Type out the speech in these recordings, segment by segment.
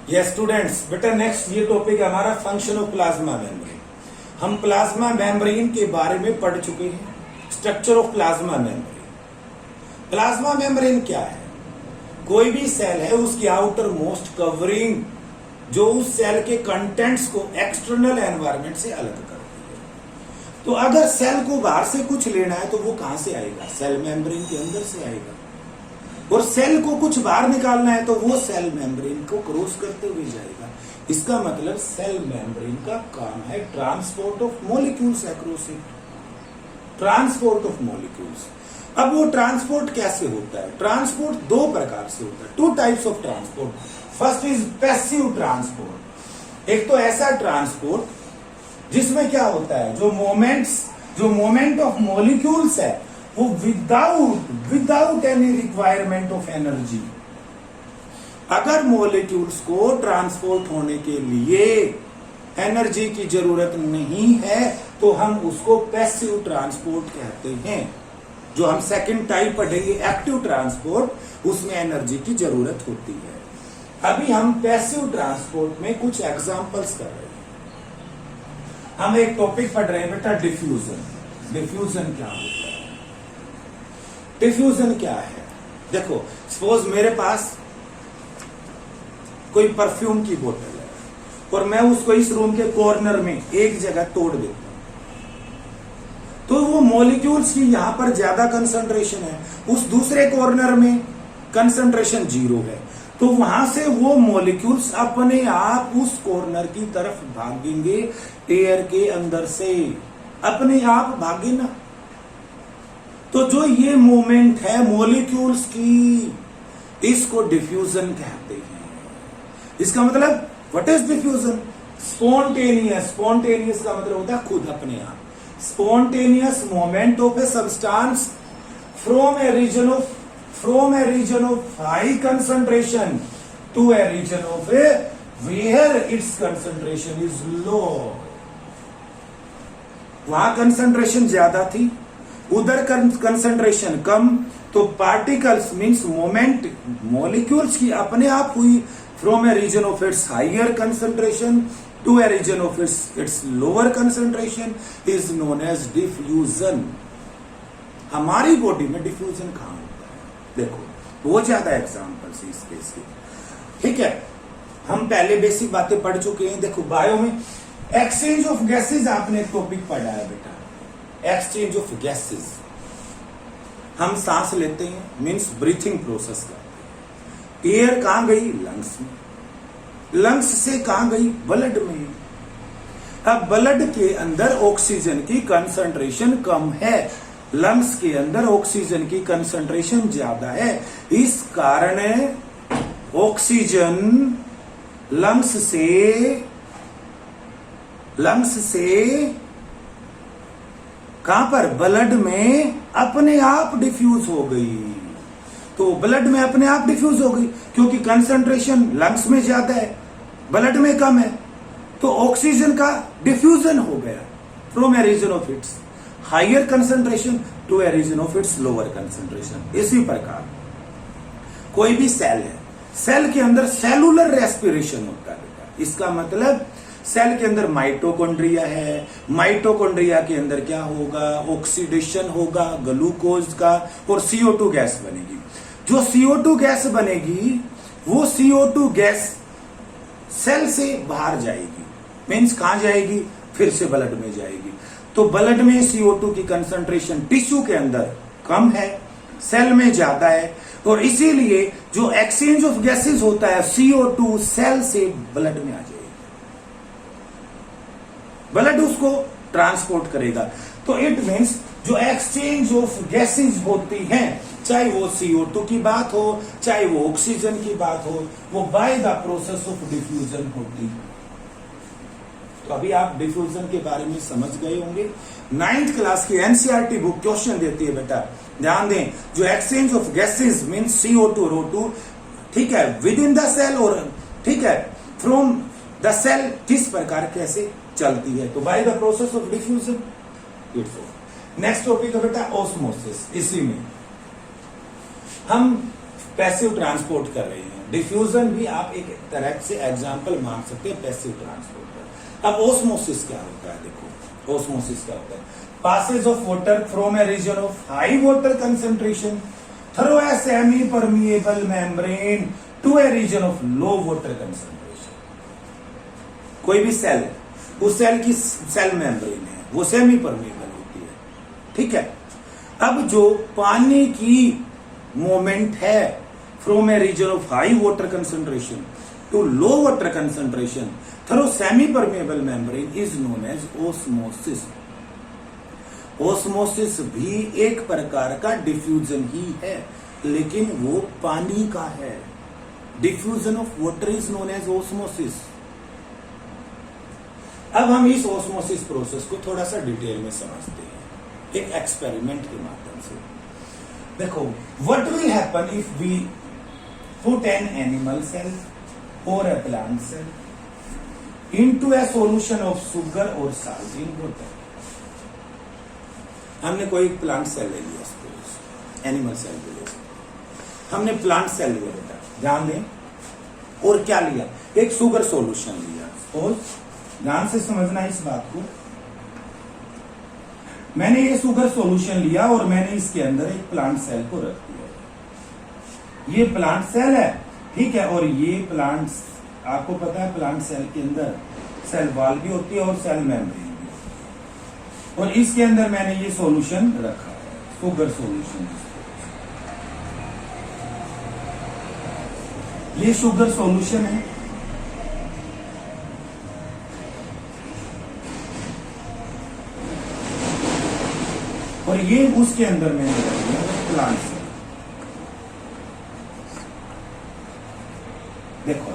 Yes students, बेटा next ये topic हमारा फंक्शन ऑफ प्लाज्मा मेम्ब्रेन। हम प्लाज्मा मेम्ब्रेन के बारे में पढ़ चुके हैं, structure of plasma membrane. Plasma membrane क्या है? कोई भी सेल है, उसकी आउटर मोस्ट कवरिंग जो उस सेल के कंटेंट्स को एक्सटर्नल एनवायरनमेंट से अलग करती है। तो अगर सेल को बाहर से कुछ लेना है तो वो कहां से आएगा? सेल मेम्ब्रेन के अंदर से आएगा। और सेल को कुछ बाहर निकालना है तो वो सेल मेम्ब्रेन को क्रॉस करते हुए जाएगा। इसका मतलब सेल मेम्ब्रेन का काम है transport of molecules across it, transport of molecules. अब वो ट्रांसपोर्ट कैसे होता है? ट्रांसपोर्ट दो प्रकार से होता है, two types of transport. First is passive transport. एक तो ऐसा ट्रांसपोर्ट जिसमें क्या होता है, जो मोमेंट ऑफ मॉलिक्यूल्स है वो without any requirement of energy. अगर मॉलिक्यूल्स को ट्रांसपोर्ट होने के लिए एनर्जी की जरूरत नहीं है तो हम उसको पैसिव ट्रांसपोर्ट कहते हैं। जो हम सेकंड टाइप पढ़ेंगे एक्टिव ट्रांसपोर्ट, उसमें एनर्जी की जरूरत होती है। अभी हम पैसिव ट्रांसपोर्ट में कुछ एग्जांपल्स कर रहे हैं। हम एक टॉपिक पढ़ रहे हैं बेटा, डिफ्यूजन। डिफ्यूजन क्या होता है? डिफ्यूजन क्या है? देखो, सपोज मेरे पास कोई परफ्यूम की बोतल है और मैं उसको इस रूम के कॉर्नर में एक जगह तोड़ देता हूं, तो वो मॉलिक्यूल्स की यहां पर ज्यादा कंसंट्रेशन है, उस दूसरे कॉर्नर में कंसंट्रेशन 0 है। तो वहां से वो मॉलिक्यूल्स अपने आप उस कॉर्नर की तरफ भागेंगे, एयर के अंदर से अपने आप भागे ना। तो जो ये मूवमेंट है मॉलिक्यूल्स की, इसको डिफ्यूजन कहते हैं। इसका मतलब what is diffusion? Spontaneous. Spontaneous का मतलब होता है खुद अपने आप। Spontaneous movement of a substance from a region of high concentration to a region of a where its concentration is low. वहां कंसंट्रेशन ज्यादा थी, उधर कंसंट्रेशन कम, तो पार्टिकल्स मींस मोमेंट मॉलिक्यूल्स की अपने आप हुई from a region of its higher concentration to a region of its lower concentration is known as diffusion. हमारी बॉडी में डिफ्यूजन कहां होता है? देखो, बहुत ज्यादा एग्जांपल्स है इस केस के, ठीक है। हम पहले बेसिक बातें पढ़ चुके हैं। देखो, बायो में एक्सचेंज ऑफ गैसेज आपने एक टॉपिक पढ़ा है बेटा, एक्सचेंज ऑफ गैसेज। हम सांस लेते हैं, मीन्स ब्रीथिंग प्रोसेस करते हैं। एयर कहां गई? लंग्स में। लंग्स से कहां गई? ब्लड में। अब ब्लड के अंदर ऑक्सीजन की कंसंट्रेशन कम है, लंग्स के अंदर ऑक्सीजन की कंसंट्रेशन ज्यादा है। इस कारण ऑक्सीजन लंग्स से कहां पर? ब्लड में अपने आप डिफ्यूज हो गई। तो ब्लड में अपने आप डिफ्यूज हो गई क्योंकि कंसंट्रेशन लंग्स में ज्यादा है, ब्लड में कम है, तो ऑक्सीजन का डिफ्यूजन हो गया from a region of its higher concentration to a region of its lower concentration. इसी प्रकार कोई भी सेल है, सेल के अंदर सेलुलर रेस्पिरेशन होता है। इसका मतलब सेल के अंदर माइटोकॉन्ड्रिया है, माइटोकॉन्ड्रिया के अंदर क्या होगा? ऑक्सीडेशन होगा ग्लूकोज का और CO2 गैस बनेगी। जो CO2 गैस बनेगी वो CO2 गैस सेल से बाहर जाएगी, मीन्स कहां जाएगी? फिर से ब्लड में जाएगी। तो ब्लड में CO2 की कंसंट्रेशन टिश्यू के अंदर कम है, सेल में ज्यादा है, और इसीलिए जो एक्सचेंज ऑफ गैसेस होता है CO2 सेल से ब्लड में आ जाएगी, ब्लड उसको ट्रांसपोर्ट करेगा। तो इट मीन्स जो एक्सचेंज ऑफ गैसेज होती हैं, चाहे वो CO2 की बात हो, चाहे वो ऑक्सीजन की बात हो, वो by the process of diffusion होती है। तो अभी आप डिफ्यूजन के बारे में समझ गए होंगे। 9th क्लास की NCERT बुक क्वेश्चन देती है बेटा, ध्यान दें। जो exchange of gases means CO2 और O2, ठीक है, विद इन द सेल और ठीक है फ्रॉम द सेल किस प्रकार कैसे चलती है? तो by the process of diffusion. Next topic है बेटा ऑस्मोसिस। इसी में हम पैसिव ट्रांसपोर्ट कर रहे हैं। डिफ्यूजन भी आप एक तरह से एग्जाम्पल मान सकते हैं पैसिव ट्रांसपोर्ट का। अब ओस्मोसिस क्या होता है, देखो ओस्मोसिस क्या होता है, passage of water from a region of high water concentration through a semi permeable membrane to a region of low water concentration. कोई भी सेल है, उस सेल की सेल मेम्ब्रेन है, वो सेमी परमिएबल होती है, ठीक है। अब जो पानी की मोमेंट है from a region of high water concentration to low water concentration through semi permeable membrane is known as osmosis. Osmosis भी एक प्रकार का डिफ्यूजन ही है, लेकिन वो पानी का है। Diffusion of water is known as osmosis. अब हम इस ओस्मोसिस प्रोसेस को थोड़ा सा डिटेल में समझते हैं एक एक्सपेरिमेंट के माध्यम से। देखो, what will happen if we put an animal cell और a plant cell into a solution of sugar or salt in water। हमने कोई प्लांट सेल ले लिया, एनिमल सेल ले लिया, हमने प्लांट सेल लिया बेटा, ध्यान दें, और क्या लिया, एक शुगर सॉल्यूशन लिया। और ध्यान से समझना इस बात को, मैंने ये शुगर सॉल्यूशन लिया और मैंने इसके अंदर एक प्लांट सेल को रख दिया। ये प्लांट सेल है, ठीक है, और ये प्लांट, आपको पता है प्लांट सेल के अंदर सेल वॉल भी होती है और सेल मेम्ब्रेन भी होती है, और इसके अंदर मैंने ये सॉल्यूशन रखा है, शुगर सॉल्यूशन। ये शुगर सॉल्यूशन है, और ये उसके अंदर मैंने रख दिया प्लांट सेल। देखो,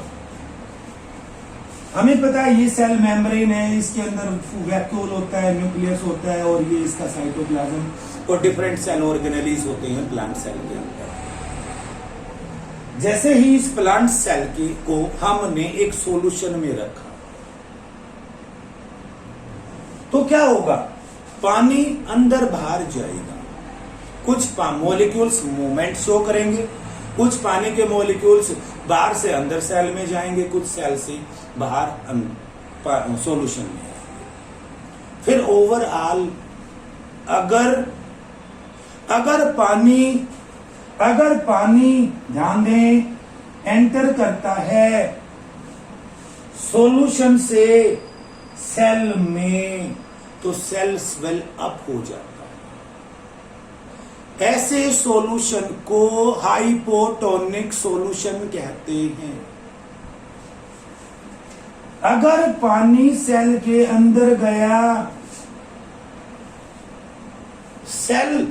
हमें पता है ये सेल मेम्ब्रेन है, इसके अंदर वैक्यूल होता है, न्यूक्लियस होता है, और ये इसका साइटोप्लाज्म, और डिफरेंट सेल ऑर्गेनेलीज होते हैं प्लांट सेल के अंदर। जैसे ही इस प्लांट सेल को हमने एक सॉल्यूशन में रखा, तो क्या होगा, पानी अंदर बाहर जाएगा, कुछ मॉलिक्यूल्स मूवमेंट शो करेंगे, कुछ पानी के मॉलिक्यूल्स बाहर से अंदर सेल में जाएंगे, कुछ सेल से बाहर सॉल्यूशन में आएंगे। फिर ओवरऑल अगर पानी ध्यान दें एंटर करता है सॉल्यूशन से सेल में, तो सेल स्वेल अप हो जाता है। ऐसे सॉल्यूशन को हाइपोटोनिक सॉल्यूशन कहते हैं। अगर पानी सेल के अंदर गया, सेल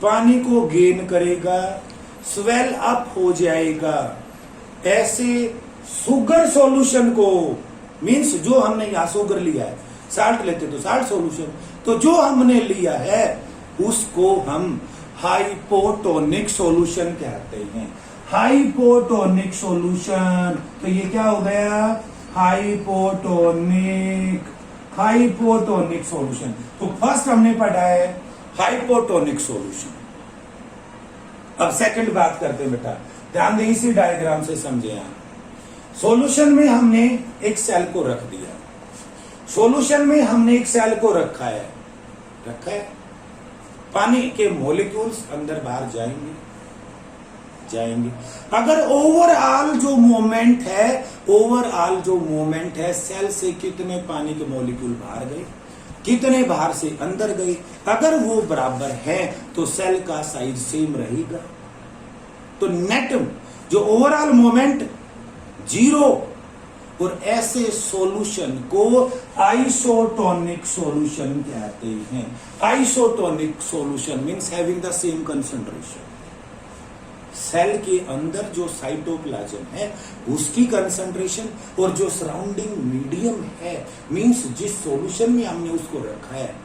पानी को गेन करेगा, स्वेल अप हो जाएगा। ऐसे शुगर सॉल्यूशन को, मींस जो हमने यहां शुगर लिया है, साल्ट लेते तो साल्ट सॉल्यूशन, तो जो हमने लिया है उसको हम हाइपोटोनिक सॉल्यूशन कहते हैं। हाइपोटोनिक सॉल्यूशन, तो ये क्या हो गया, हाइपोटोनिक सॉल्यूशन। तो फर्स्ट हमने पढ़ा है हाइपोटोनिक सॉल्यूशन। अब सेकंड बात करते हैं बेटा, ध्यान दें, इसी डायग्राम से समझे आप। सॉल्यूशन में हमने एक सेल को रख दिया, सॉल्यूशन में हमने एक सेल को रखा है, पानी के मॉलिक्यूल्स अंदर बाहर जाएंगे। अगर ओवरऑल जो मोमेंट है सेल से कितने पानी के मॉलिक्यूल बाहर गए, कितने बाहर से अंदर गए, अगर वो बराबर है तो सेल का साइज सेम रहेगा। तो नेट जो ओवरऑल मोमेंट 0, और ऐसे सॉल्यूशन को आइसोटोनिक सॉल्यूशन कहते हैं। Isotonic solution means having the same concentration. Cell के अंदर जो साइटोप्लाज्म है उसकी कंसंट्रेशन और जो सराउंडिंग मीडियम है, मींस जिस सॉल्यूशन में हमने उसको रखा है,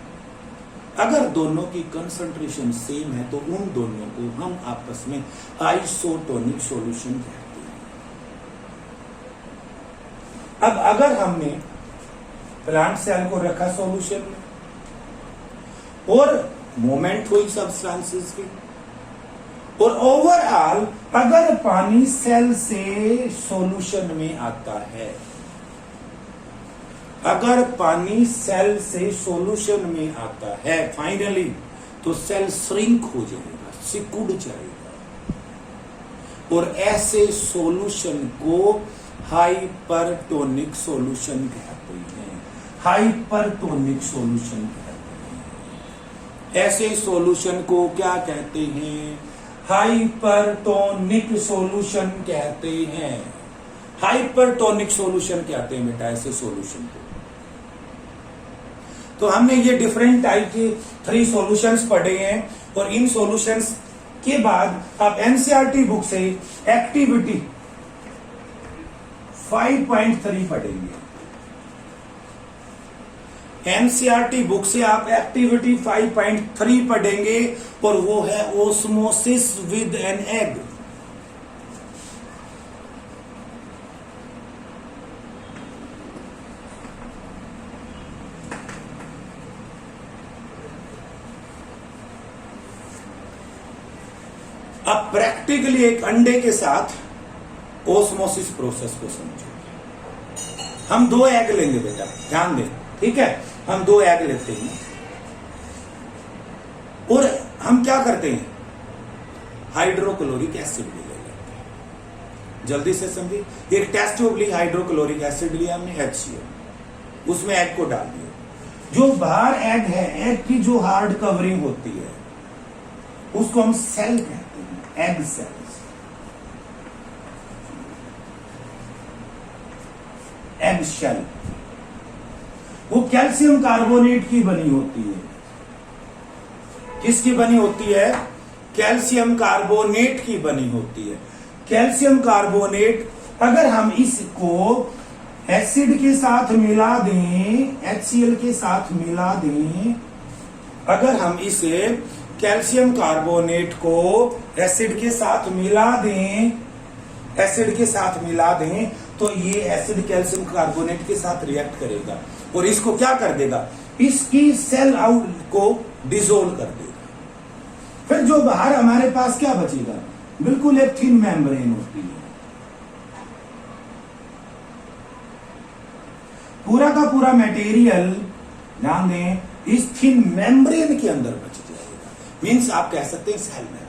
अगर दोनों की कंसंट्रेशन सेम है तो उन दोनों को हम आपस में आइसोटोनिक सॉल्यूशन कहते हैं। अब अगर हमने प्लांट सेल को रखा सॉल्यूशन में और मोमेंट हुई सब्सटेंसेस की, और ओवरऑल अगर पानी सेल से सॉल्यूशन में आता है, अगर पानी सेल से सॉल्यूशन में आता है फाइनली, तो सेल श्रिंक हो जाएगा, सिकुड़ जाएगा, और ऐसे सॉल्यूशन को हाइपरटोनिक सॉल्यूशन कहते हैं। हाइपरटोनिक सॉल्यूशन कहते हैं। ऐसे सॉल्यूशन को क्या कहते हैं? हाइपरटोनिक सॉल्यूशन कहते हैं। हाइपरटोनिक सॉल्यूशन कहते हैं बेटा ऐसे सॉल्यूशन को। तो हमने ये डिफरेंट टाइप के 3 सॉल्यूशंस पढ़े हैं, और इन सॉल्यूशंस के बाद आप एनसीईआरटी बुक से एक्टिविटी 5.3 पढ़ेंगे। एनसीईआरटी बुक से आप एक्टिविटी 5.3 पढ़ेंगे, और वो है ओस्मोसिस विद एन एग। अब प्रैक्टिकली एक अंडे के साथ ओस्मोसिस प्रोसेस को समझो। हम 2 एग लेंगे बेटा, ध्यान दें, ठीक है? हम 2 एग लेते हैं, और हम क्या करते हैं? हाइड्रोक्लोरिक एसिड ले लेते हैं। जल्दी से समझिए, एक टेस्ट ट्यूब ली, हाइड्रोक्लोरिक एसिड लिया हमने, HCl, उसमें एग को डाल दिया। जो बाहर एग है, एग की जो हार्ड कवरिंग होती है, उसको हम सेल कहते हैं, एग सेल्स, एग शेल। वो कैल्शियम कार्बोनेट की बनी होती है। किसकी बनी होती है? कैल्शियम कार्बोनेट की बनी होती है। कैल्शियम कार्बोनेट अगर हम इसको एसिड के साथ मिला दें, HCl के साथ मिला दें, अगर हम इसे कैल्शियम कार्बोनेट को एसिड के साथ मिला दें, एसिड के साथ मिला दें, तो ये एसिड कैल्शियम कार्बोनेट के साथ रिएक्ट करेगा, और इसको क्या कर देगा? इसकी सेल आउट को डिसोल्व कर देगा। फिर जो बाहर हमारे पास क्या बचेगा? बिल्कुल एक थिन मेम्ब्रेन होती है। पूरा का पूरा मटेरियल, ध्यान दें, इस थिन मेम्ब्रेन के अंदर बच जाएगा। मीन्स आप कह सकते हैं सेल मेम्ब्रेन।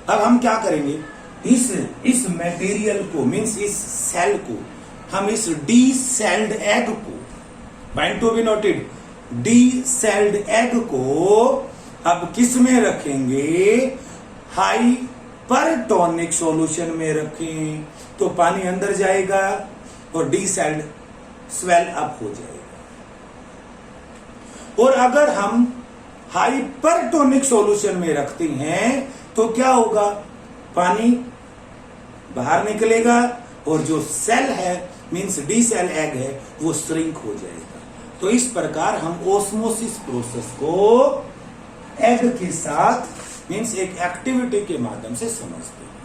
अब हम क्या करेंगे? इस मटेरियल को, मीन्स इस सेल को, हम इस डी सेल्ड एग को, point to be noted, D sailed egg को अब किस में रखेंगे? हाइपरटोनिक सॉल्यूशन में रखें, तो पानी अंदर जाएगा और डी सेल्ड स्वेल अप हो जाएगा। और अगर हम हाइपरटोनिक सॉल्यूशन में रखते हैं तो क्या होगा? पानी बाहर निकलेगा, और जो सेल है, मींस डी सेल एग है, वो श्रिंक हो जाएगा। तो इस प्रकार हम ओस्मोसिस प्रोसेस को एग के साथ, मींस एक एक्टिविटी के माध्यम से समझते हैं।